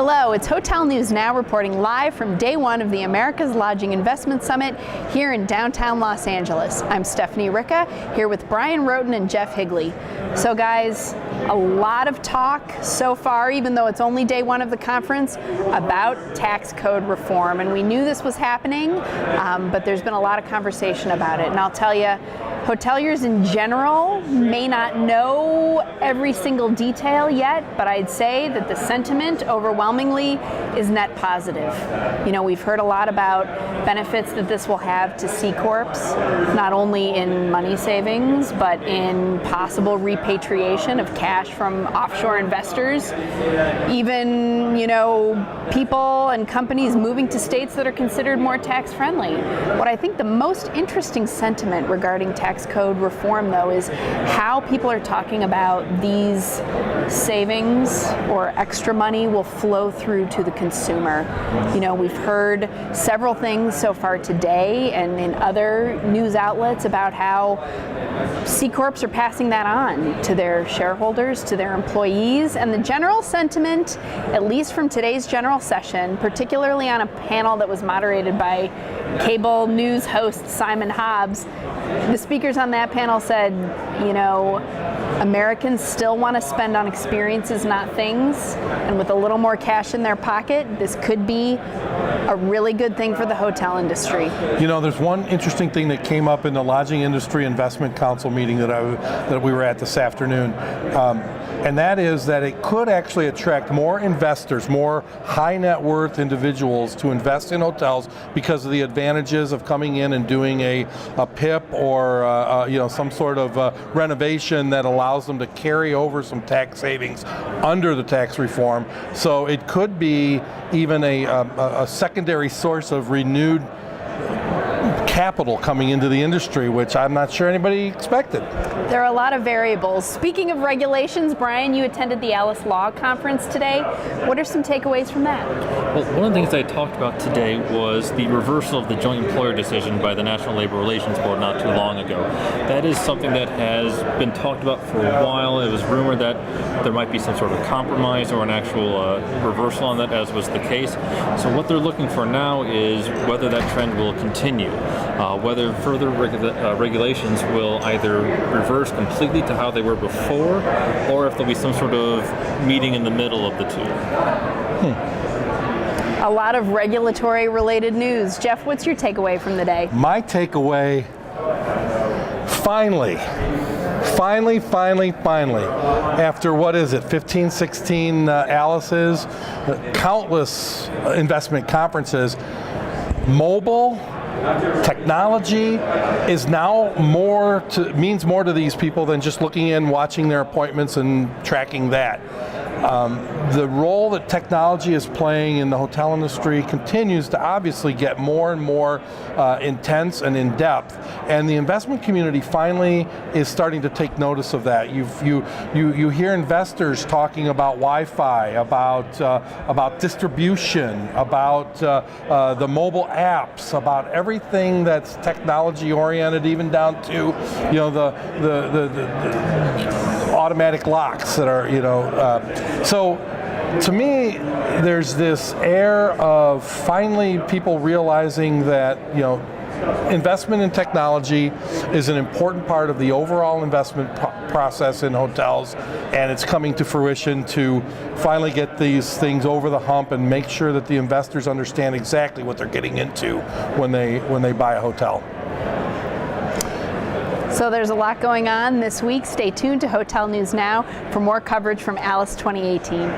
Hello, it's Hotel News Now reporting live from day one of the America's Lodging Investment Summit here in downtown Los Angeles. I'm Stephanie Ricca, here with Brian Roten and Jeff Higley. So guys, a lot of talk so far, even though it's only day one of the conference, about tax code reform. And we knew this was happening, but there's been a lot of conversation about it. And I'll tell you, hoteliers in general may not know every single detail yet, but I'd say that the sentiment overwhelmingly is net positive. You know, we've heard a lot about benefits that this will have to C Corps, not only in money savings, but in possible repatriation of cash from offshore investors, even, you know, people and companies moving to states that are considered more tax friendly. What I think the most interesting sentiment regarding tax code reform, though, is how people are talking about these savings or extra money will flow through to the consumer. You know, we've heard several things so far today and in other news outlets about how C Corps are passing that on to their shareholders, to their employees, and the general sentiment, at least from today's general session, particularly on a panel that was moderated by cable news host Simon Hobbs, the speakers on that panel said, you know, Americans still want to spend on experiences, not things, and with a little more cash in their pocket, this could be a really good thing for the hotel industry. You know, there's one interesting thing that came up in the Lodging Industry Investment Council meeting that we were at this afternoon, and that is that it could actually attract more investors, more high net worth individuals to invest in hotels because of the advantages of coming in and doing a PIP or you know, some sort of renovation that allows them to carry over some tax savings under the tax reform. So it could be even a secondary source of renewed capital coming into the industry, which I'm not sure anybody expected. There are a lot of variables. Speaking of regulations, Brian, you attended the ALIS Law Conference today. What are some takeaways from that? Well, one of the things I talked about today was the reversal of the joint employer decision by the National Labor Relations Board not too long ago. That is something that has been talked about for a while. It was rumored that there might be some sort of compromise or an actual reversal on that, as was the case. So what they're looking for now is whether that trend will continue. Whether further regulations will either reverse completely to how they were before, or if there'll be some sort of meeting in the middle of the two. A lot of regulatory related news. Jeff, what's your takeaway from the day? My takeaway, finally, after what is it, 15, 16 ALISes, countless investment conferences, mobile technology is now means more to these people than just looking in, watching their appointments and tracking that. The role that technology is playing in the hotel industry continues to obviously get more and more intense and in depth, and the investment community finally is starting to take notice of that. You hear investors talking about Wi-Fi, about distribution, about the mobile apps, about everything that's technology oriented, even down to, you know, the automatic locks that are, you know, so to me, there's this air of finally people realizing that, you know, investment in technology is an important part of the overall investment process in hotels, and it's coming to fruition to finally get these things over the hump and make sure that the investors understand exactly what they're getting into when they buy a hotel. So there's a lot going on this week. Stay tuned to Hotel News Now for more coverage from ALIS 2018.